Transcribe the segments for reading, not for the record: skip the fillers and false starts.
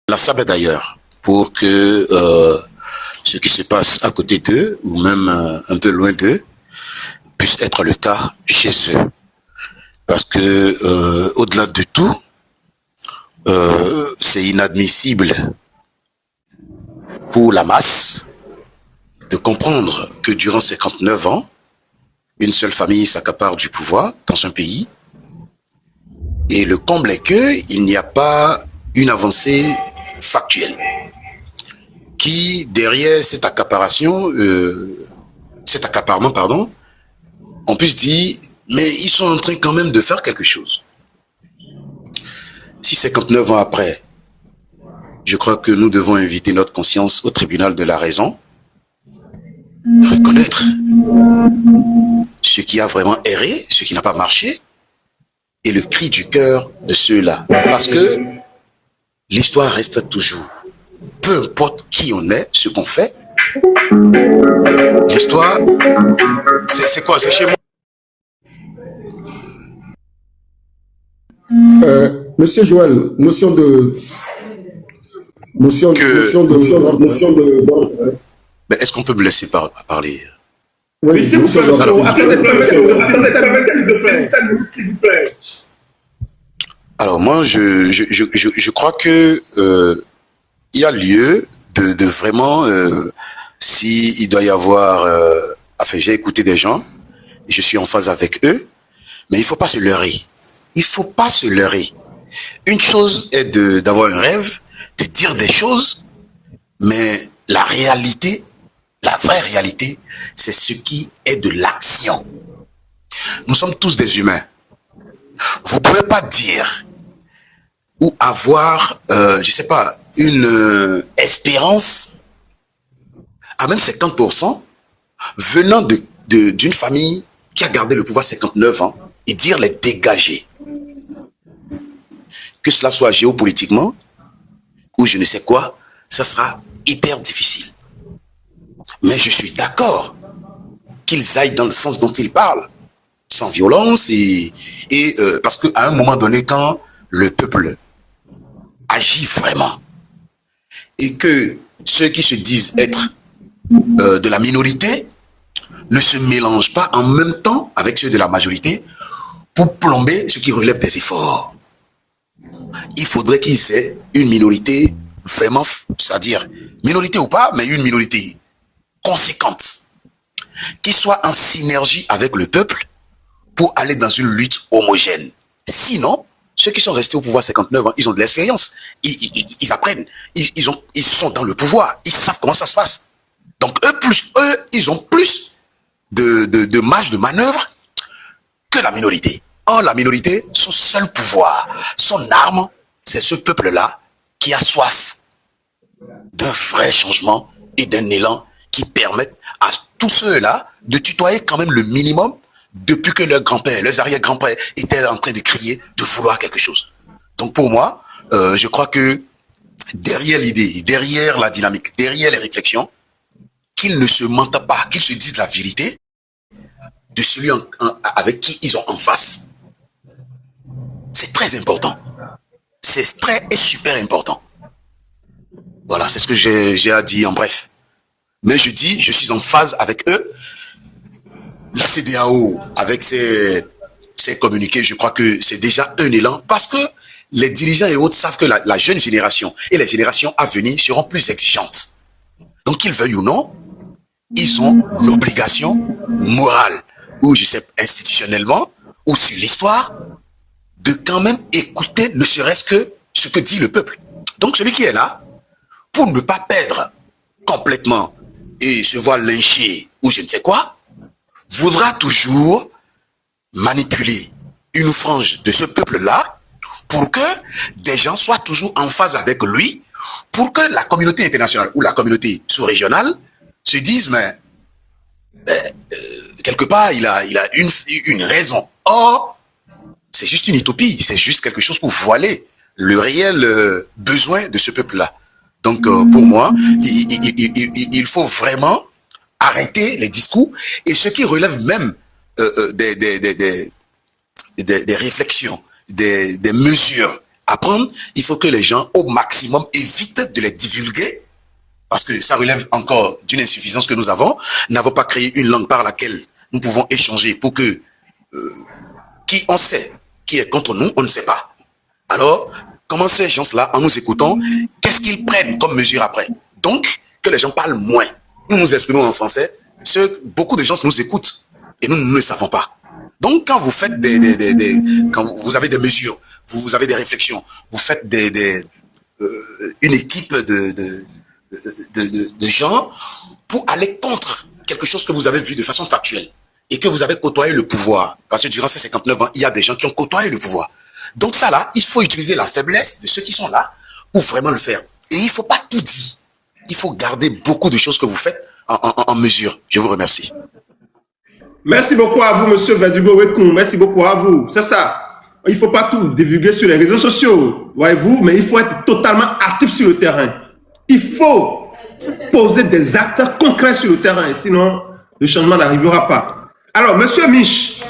La SAB d'ailleurs, pour que ce qui se passe à côté d'eux, ou même un peu loin d'eux, puisse être le cas chez eux. Parce que au-delà de tout, c'est inadmissible pour la masse de comprendre que durant 59 ans, une seule famille s'accapare du pouvoir dans un pays. Et le comble est qu'il n'y a pas une avancée factuelle qui, derrière cet accaparement, pardon, on puisse dire, mais ils sont en train quand même de faire quelque chose. Si 59 ans après, je crois que nous devons inviter notre conscience au tribunal de la raison, reconnaître ce qui a vraiment erré, ce qui n'a pas marché, et le cri du cœur de ceux-là. Parce que l'histoire reste toujours. Peu importe qui on est, ce qu'on fait, l'histoire, c'est quoi? C'est chez moi. Monsieur Joël, notion de... Mais est-ce qu'on peut me laisser parler? Oui, s'il vous plaît. Alors moi, je crois que il y a lieu de vraiment, si il doit y avoir, enfin j'ai écouté des gens, je suis en phase avec eux, mais il faut pas se leurrer. Il faut pas se leurrer. Une chose est d'avoir un rêve, de dire des choses, mais la réalité, la vraie réalité, c'est ce qui est de l'action. Nous sommes tous des humains. Vous pouvez pas dire ou avoir, je sais pas, une espérance à même 50% venant d'une famille qui a gardé le pouvoir 59 ans et dire les dégager. Que cela soit géopolitiquement ou je ne sais quoi, ça sera hyper difficile. Mais je suis d'accord qu'ils aillent dans le sens dont ils parlent, sans violence parce qu'à un moment donné, quand le peuple agit vraiment et que ceux qui se disent être de la minorité ne se mélangent pas en même temps avec ceux de la majorité pour plomber ce qui relève des efforts. Il faudrait qu'ils aient une minorité vraiment, c'est-à-dire minorité ou pas, mais une minorité conséquente, qui soit en synergie avec le peuple pour aller dans une lutte homogène. Sinon, ceux qui sont restés au pouvoir 59 ans, ils ont de l'expérience, ils apprennent, ils sont dans le pouvoir, ils savent comment ça se passe. Donc eux, ils ont plus de marge de manœuvre que la minorité. Or, la minorité, son seul pouvoir, son arme, c'est ce peuple-là qui a soif d'un vrai changement et d'un élan qui permettent à tous ceux-là de tutoyer quand même le minimum depuis que leurs grands-pères, leurs arrière-grands-pères étaient en train de crier, de vouloir quelque chose. Donc pour moi, je crois que derrière l'idée, derrière la dynamique, derrière les réflexions, qu'ils ne se mentent pas, qu'ils se disent la vérité de celui avec qui ils ont en face. C'est très important. C'est très et super important. Voilà, c'est ce que j'ai à dire en bref. Mais je dis, je suis en phase avec eux. La CEDEAO, avec ses communiqués, je crois que c'est déjà un élan parce que les dirigeants et autres savent que la jeune génération et les générations à venir seront plus exigeantes. Donc qu'ils veuillent ou non, ils ont l'obligation morale, ou je sais institutionnellement, ou sur l'histoire, de quand même écouter ne serait-ce que ce que dit le peuple. Donc celui qui est là, pour ne pas perdre complètement et se voir lynché ou je ne sais quoi, voudra toujours manipuler une frange de ce peuple-là pour que des gens soient toujours en phase avec lui, pour que la communauté internationale ou la communauté sous-régionale se dise, mais quelque part, il a une raison. Or, c'est juste une utopie, c'est juste quelque chose pour voiler le réel besoin de ce peuple-là. Donc, pour moi, il faut vraiment arrêter les discours et ce qui relève même des réflexions, des mesures apprendre, il faut que les gens, au maximum, évitent de les divulguer, parce que ça relève encore d'une insuffisance que nous n'avons pas créé une langue par laquelle nous pouvons échanger pour que qui on sait, qui est contre nous, on ne sait pas. Alors, comment ces gens-là, en nous écoutant, qu'est-ce qu'ils prennent comme mesure après? Donc, que les gens parlent moins. Nous nous exprimons en français, beaucoup de gens nous écoutent et nous ne le savons pas. Donc, quand vous faites quand vous avez des mesures, vous avez des réflexions, vous faites une équipe de gens pour aller contre quelque chose que vous avez vu de façon factuelle et que vous avez côtoyé le pouvoir. Parce que durant ces 59 ans, il y a des gens qui ont côtoyé le pouvoir. Donc ça là, il faut utiliser la faiblesse de ceux qui sont là pour vraiment le faire. Et il ne faut pas tout dire. Il faut garder beaucoup de choses que vous faites en mesure. Je vous remercie. Merci beaucoup à vous, monsieur Verdugo Wekoum. Merci beaucoup à vous. C'est ça. Il ne faut pas tout divulguer sur les réseaux sociaux, voyez-vous, mais il faut être totalement actif sur le terrain. Il faut poser des actes concrets sur le terrain, sinon le changement n'arrivera pas. Alors, monsieur Mich,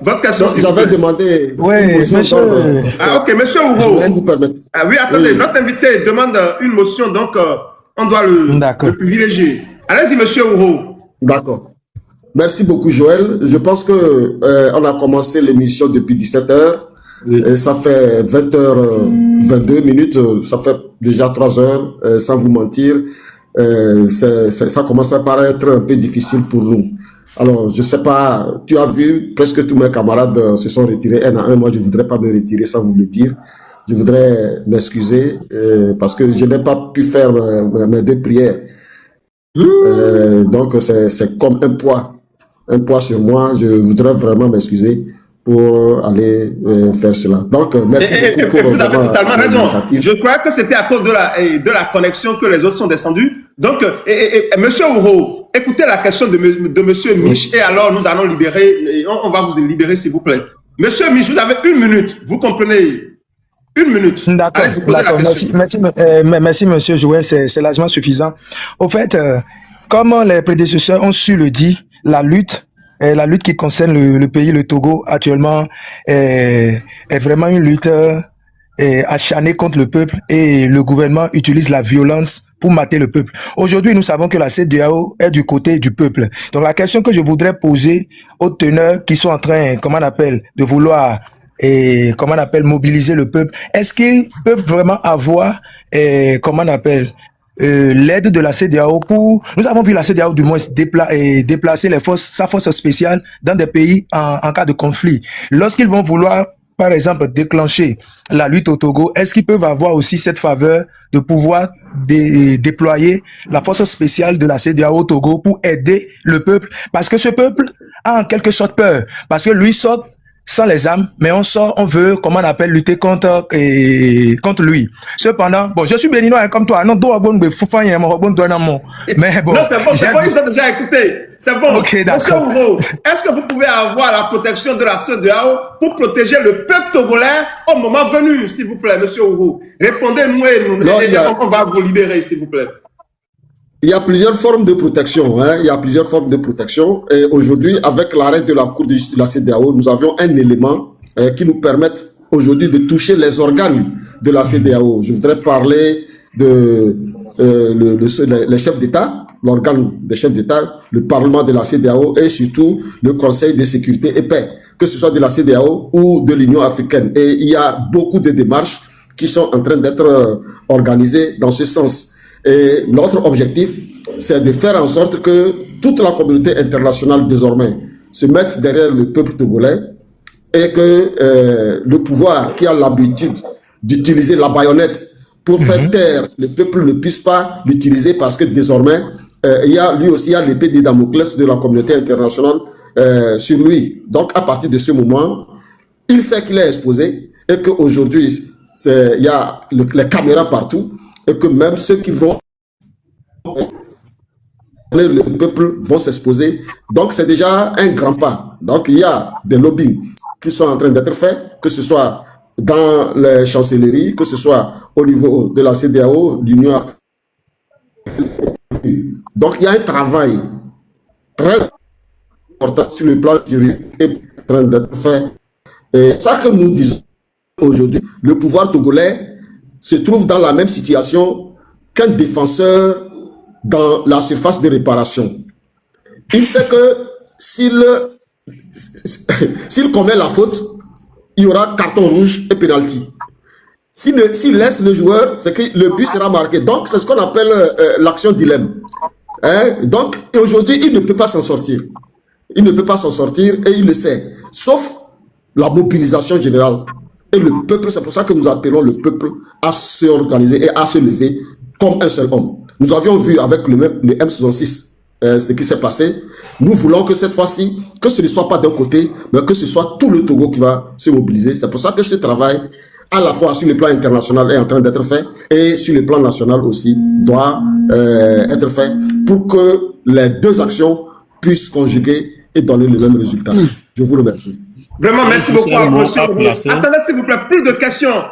votre question, s'il vous plaît. J'avais demandé... Oui, monsieur... Ah, ok, monsieur Ouro. Si vous permettez. Ah, oui, attendez, Oui. notre invité demande une motion, donc on doit le privilégier. Allez-y, monsieur Ouro. D'accord. Merci beaucoup, Joël. Je pense que on a commencé l'émission depuis 17h. Et ça fait 20h22 minutes. Ça fait déjà 3 heures, sans vous mentir. Ça commence à paraître un peu difficile pour nous. Alors, je sais pas, tu as vu, presque tous mes camarades se sont retirés un à un. Moi, je voudrais pas me retirer sans vous le dire. Je voudrais m'excuser parce que je n'ai pas pu faire mes 2 prières. Donc, c'est comme un poids sur moi. Je voudrais vraiment m'excuser pour aller faire cela. Donc, merci beaucoup pour vous avez totalement raison. l'initiative. Je crois que c'était à cause de la connexion que les autres sont descendus. Donc, monsieur Ouro, écoutez la question de monsieur Mich et alors nous allons libérer, on va vous libérer s'il vous plaît. Monsieur Mich, vous avez 1 minute, vous comprenez? 1 minute. D'accord, merci, monsieur Joël, c'est largement suffisant. Au fait, comme les prédécesseurs ont su le dire, la lutte qui concerne le pays, le Togo, actuellement, est vraiment une lutte acharnée contre le peuple et le gouvernement utilise la violence pour mater le peuple. Aujourd'hui, nous savons que la CEDEAO est du côté du peuple. Donc, la question que je voudrais poser aux teneurs qui sont en train, de vouloir mobiliser le peuple, est-ce qu'ils peuvent vraiment avoir, l'aide de la CEDEAO pour... Nous avons vu la CEDEAO du moins déplacer sa force spéciale dans des pays en cas de conflit. Lorsqu'ils vont vouloir, par exemple, déclencher la lutte au Togo, est-ce qu'ils peuvent avoir aussi cette faveur de pouvoir déployer la force spéciale de la CEDEAO au Togo pour aider le peuple? Parce que ce peuple a en quelque sorte peur. Parce que lui sort sans les armes, mais on veut, lutter contre lui. Cependant, bon, je suis béninois hein, comme toi. Non, mais bon. Non, c'est bon, ils ont déjà écouté. C'est bon. Ok, d'accord. Monsieur Ouro, est-ce que vous pouvez avoir la protection de la CEDEAO pour protéger le peuple togolais au moment venu, s'il vous plaît, monsieur Ouro? Répondez-nous et on va vous libérer, s'il vous plaît. Il y a plusieurs formes de protection. Il y a plusieurs formes de protection. Et aujourd'hui, avec l'arrêt de la Cour de justice de la CEDEAO, nous avions un élément qui nous permet aujourd'hui de toucher les organes de la CEDEAO. Je voudrais parler les chefs d'État, l'organe des chefs d'État, le Parlement de la CEDEAO et surtout le Conseil de sécurité et paix, que ce soit de la CEDEAO ou de l'Union africaine. Et il y a beaucoup de démarches qui sont en train d'être organisées dans ce sens. Et notre objectif, c'est de faire en sorte que toute la communauté internationale désormais se mette derrière le peuple togolais et que le pouvoir qui a l'habitude d'utiliser la baïonnette pour faire taire le peuple ne puisse pas l'utiliser parce que désormais, lui aussi il y a l'épée de Damoclès de la communauté internationale sur lui. Donc à partir de ce moment, il sait qu'il est exposé et qu'aujourd'hui, il y a les caméras partout. Et que même ceux qui vont, le peuple vont s'exposer. Donc c'est déjà un grand pas. Donc il y a des lobbies qui sont en train d'être faits, que ce soit dans les chancelleries, que ce soit au niveau de la CEDEAO, l'Union africaine. Donc il y a un travail très important sur le plan juridique qui est en train d'être fait. Et ça que nous disons, aujourd'hui, le pouvoir togolais se trouve dans la même situation qu'un défenseur dans la surface de réparation. Il sait que s'il commet la faute, il y aura carton rouge et pénalty. S'il laisse le joueur, c'est que le but sera marqué. Donc, c'est ce qu'on appelle l'action dilemme. Hein? Donc, aujourd'hui, il ne peut pas s'en sortir. Il ne peut pas s'en sortir et il le sait. Sauf la mobilisation générale. Et le peuple, c'est pour ça que nous appelons le peuple à s'organiser et à se lever comme un seul homme. Nous avions vu avec le M66 ce qui s'est passé. Nous voulons que cette fois-ci, que ce ne soit pas d'un côté, mais que ce soit tout le Togo qui va se mobiliser. C'est pour ça que ce travail, à la fois sur le plan international, est en train d'être fait et sur le plan national aussi, doit être fait pour que les deux actions puissent conjuguer et donner le même résultat. Je vous remercie. Vraiment, merci beaucoup à monsieur Ouro. Attendez, s'il vous plaît, plus de questions.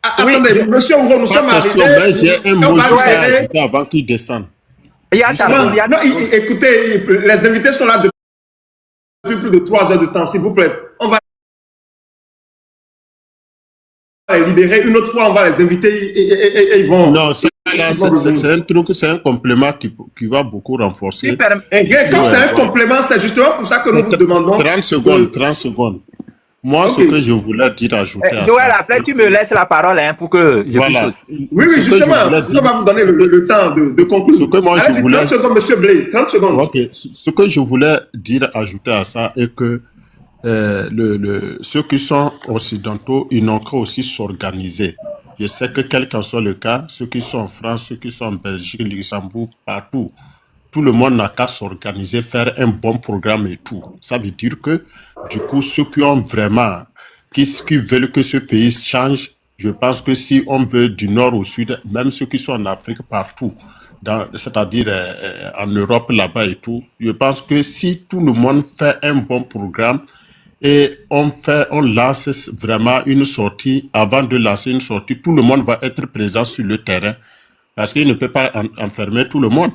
Attendez, monsieur Ouro, nous sommes arrivés. J'ai un mot juste à ajouter avant qu'il descende. Non, écoutez, les invités sont là depuis plus de 3 heures de temps, s'il vous plaît. On va les libérer. Une autre fois, on va les inviter et ils vont... Non, c'est un truc, c'est un complément qui va beaucoup renforcer. Comme c'est un complément, c'est justement pour ça que nous vous demandons... 30 secondes. Moi, ce que je voulais dire, ajouter à Joël, après, tu me laisses la parole pour que je puisse... Oui, justement, on va vous donner le temps de conclure. Ce que moi, je voulais... 30 secondes, monsieur Blé, 30 secondes. Ok, ce que je voulais dire, ajouter à ça, est que ceux qui sont occidentaux, ils n'ont qu'à aussi s'organiser. Je sais que quel qu'en soit le cas, ceux qui sont en France, ceux qui sont en Belgique, Luxembourg, partout, tout le monde n'a qu'à s'organiser, faire un bon programme et tout. Ça veut dire que, du coup, ceux qui ont vraiment, qui veulent que ce pays change, je pense que si on veut du nord au sud, même ceux qui sont en Afrique, partout, c'est-à-dire en Europe là-bas et tout, je pense que si tout le monde fait un bon programme et on lance vraiment une sortie, avant de lancer une sortie, tout le monde va être présent sur le terrain parce qu'il ne peut pas enfermer tout le monde.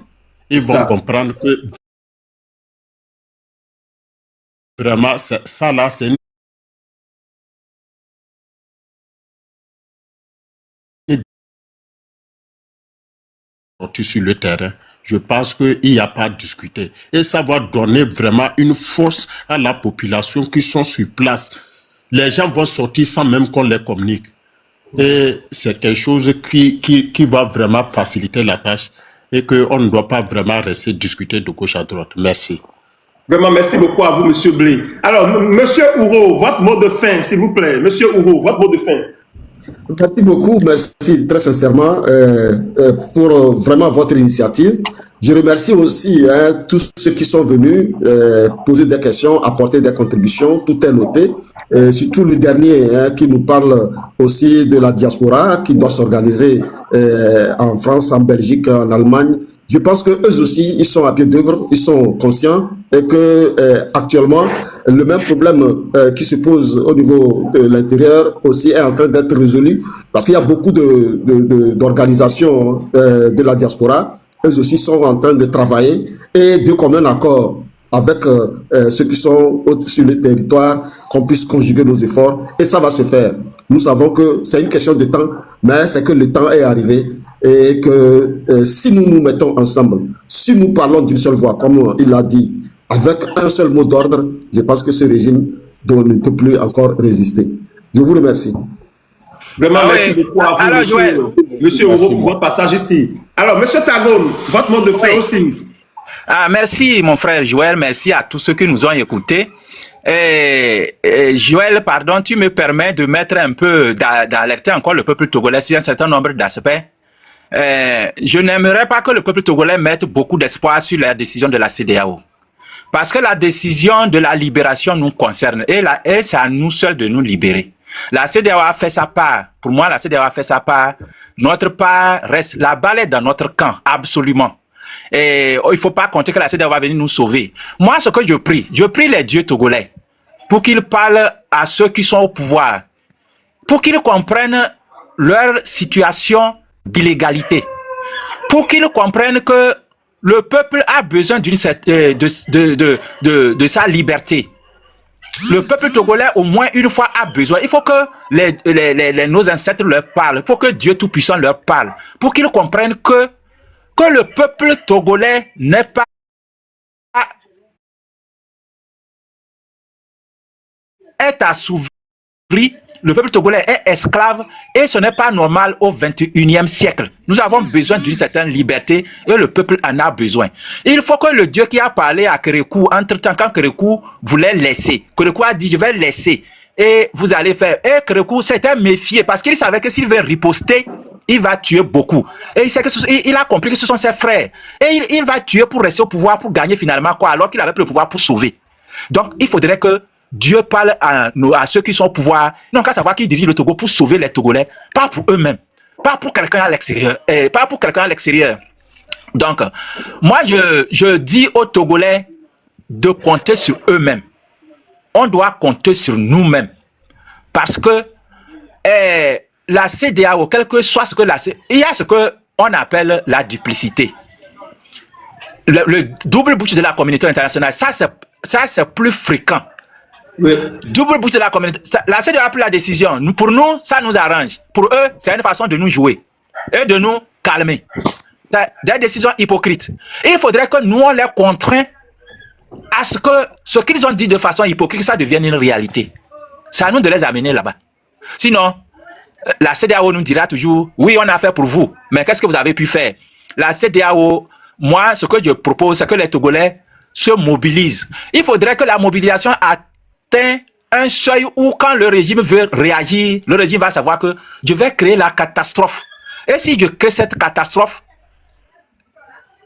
Ils vont comprendre que vraiment, ça là, c'est une sortie sur le terrain. Je pense qu'il n'y a pas à discuter. Et ça va donner vraiment une force à la population qui sont sur place. Les gens vont sortir sans même qu'on les communique. Et c'est quelque chose qui va vraiment faciliter la tâche et qu'on ne doit pas vraiment rester discuter de gauche à droite. Merci. Vraiment, merci beaucoup à vous, monsieur Blé. Alors, monsieur Ouro, votre mot de fin, s'il vous plaît. Monsieur Ouro, votre mot de fin. Merci beaucoup, merci très sincèrement pour vraiment votre initiative. Je remercie aussi tous ceux qui sont venus poser des questions, apporter des contributions, tout est noté. Surtout le dernier qui nous parle aussi de la diaspora qui doit s'organiser en France, en Belgique, en Allemagne. Je pense que eux aussi, ils sont à pied d'œuvre, ils sont conscients et que actuellement, le même problème qui se pose au niveau de l'intérieur aussi est en train d'être résolu parce qu'il y a beaucoup d'organisations de la diaspora. Eux aussi sont en train de travailler et de commun accord avec ceux qui sont sur le territoire, qu'on puisse conjuguer nos efforts et ça va se faire. Nous savons que c'est une question de temps, mais c'est que le temps est arrivé et que si nous nous mettons ensemble, si nous parlons d'une seule voix, comme il l'a dit, avec un seul mot d'ordre, je pense que ce régime ne peut plus encore résister. Je vous remercie. Vraiment, merci beaucoup à vous, monsieur Ouro, pour votre passage ici. Alors, monsieur Tagone, votre mot de fin aussi. Merci, mon frère Joël. Merci à tous ceux qui nous ont écoutés. Joël, pardon, tu me permets de mettre un peu, d'alerter encore le peuple togolais sur un certain nombre d'aspects. Je n'aimerais pas que le peuple togolais mette beaucoup d'espoir sur la décision de la CEDEAO. Parce que la décision de la libération nous concerne et c'est à nous seuls de nous libérer. La CEDEAO a fait sa part. Pour moi, la CEDEAO a fait sa part. Notre part reste, la balle est dans notre camp, absolument. Et il ne faut pas compter que la CEDEAO va venir nous sauver. Moi, ce que je prie les dieux togolais pour qu'ils parlent à ceux qui sont au pouvoir, pour qu'ils comprennent leur situation d'illégalité, pour qu'ils comprennent que le peuple a besoin de sa liberté. Le peuple togolais, au moins une fois, a besoin. Il faut que nos ancêtres leur parlent. Il faut que Dieu Tout-Puissant leur parle. Pour qu'ils comprennent que le peuple togolais n'est pas est assouvri. Le peuple togolais est esclave et ce n'est pas normal au 21e siècle. Nous avons besoin d'une certaine liberté et le peuple en a besoin. Il faut que le Dieu qui a parlé à Kérékou, entre-temps, quand Kérékou voulait laisser, Kérékou a dit, je vais laisser et vous allez faire. Et Kérékou s'était méfié parce qu'il savait que s'il veut riposter, il va tuer beaucoup. Et il a compris que ce sont ses frères. Et il va tuer pour rester au pouvoir, pour gagner finalement quoi, alors qu'il avait le pouvoir pour sauver. Donc, il faudrait que Dieu parle à ceux qui sont au pouvoir. Ils n'ont qu'à savoir qu'ils dirigent le Togo pour sauver les Togolais, pas pour eux-mêmes, pas pour quelqu'un à l'extérieur, pas pour quelqu'un à l'extérieur. Donc, moi, je dis aux Togolais de compter sur eux-mêmes. On doit compter sur nous-mêmes. Parce que la CEDEAO, quel que soit ce que il y a ce qu'on appelle la duplicité. Le double bouche de la communauté internationale, ça c'est plus fréquent. Oui. Double bouche de la communauté. La CEDEAO a pris la décision. Pour nous, ça nous arrange. Pour eux, c'est une façon de nous jouer et de nous calmer. C'est des décisions hypocrites. Et il faudrait que nous, on les contraint à ce que ce qu'ils ont dit de façon hypocrite, ça devienne une réalité. C'est à nous de les amener là-bas. Sinon, la CEDEAO nous dira toujours, oui, on a fait pour vous, mais qu'est-ce que vous avez pu faire? La CEDEAO, moi, ce que je propose, c'est que les Togolais se mobilisent. Il faudrait que la mobilisation atteigne un seuil où quand le régime veut réagir, le régime va savoir que je vais créer la catastrophe. Et si je crée cette catastrophe,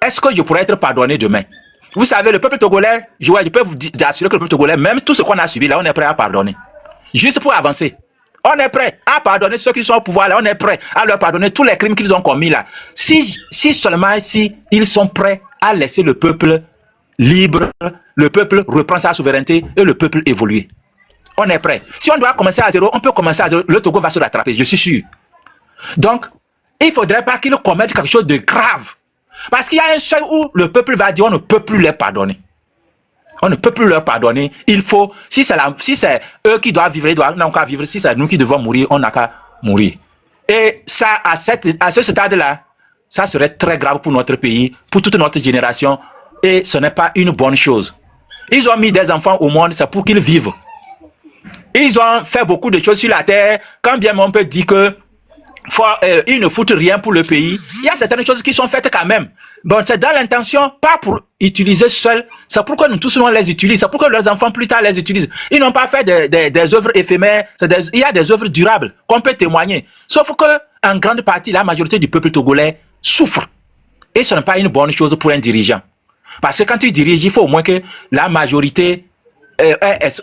est-ce que je pourrais être pardonné demain? Vous savez, le peuple togolais, je peux vous assurer que le peuple togolais, même tout ce qu'on a subi là, on est prêt à pardonner. Juste pour avancer. On est prêt à pardonner ceux qui sont au pouvoir là, on est prêt à leur pardonner tous les crimes qu'ils ont commis là. Si seulement ils sont prêts à laisser le peuple libre, le peuple reprend sa souveraineté et le peuple évolue. On est prêt. Si on doit commencer à zéro, on peut commencer à zéro. Le Togo va se rattraper, je suis sûr. Donc, il ne faudrait pas qu'ils commettent quelque chose de grave. Parce qu'il y a un seuil où le peuple va dire on ne peut plus les pardonner. On ne peut plus leur pardonner. Il faut, si c'est eux qui doivent vivre, ils n'ont qu'à vivre. Si c'est nous qui devons mourir, on n'a qu'à mourir. Et ça, à ce stade-là, ça serait très grave pour notre pays, pour toute notre génération. Et ce n'est pas une bonne chose. Ils ont mis des enfants au monde, c'est pour qu'ils vivent. Ils ont fait beaucoup de choses sur la terre. Quand bien on peut dire que ils ne foutent rien pour le pays. Il y a certaines choses qui sont faites quand même. Bon, c'est dans l'intention, pas pour utiliser seuls. C'est pourquoi nous tous on les utilise. C'est pour que leurs enfants plus tard les utilisent. Ils n'ont pas fait des œuvres éphémères. Il y a des œuvres durables qu'on peut témoigner. Sauf que en grande partie, la majorité du peuple togolais souffre. Et ce n'est pas une bonne chose pour un dirigeant. Parce que quand tu diriges, il faut au moins que la majorité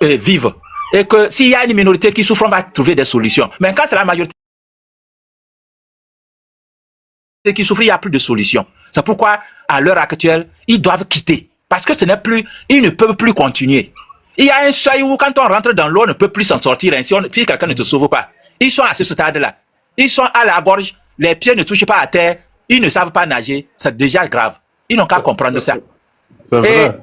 vive. Et que s'il y a une minorité qui souffre, on va trouver des solutions. Mais quand c'est la majorité qui souffrent, il n'y a plus de solution. C'est pourquoi, à l'heure actuelle, ils doivent quitter. Parce que ce n'est plus, ils ne peuvent plus continuer. Il y a un seuil où, quand on rentre dans l'eau, on ne peut plus s'en sortir. Ainsi, si quelqu'un ne te sauve pas. Ils sont à ce stade-là. Ils sont à la gorge, les pieds ne touchent pas à terre, ils ne savent pas nager. C'est déjà grave. Ils n'ont qu'à comprendre ça. C'est vrai.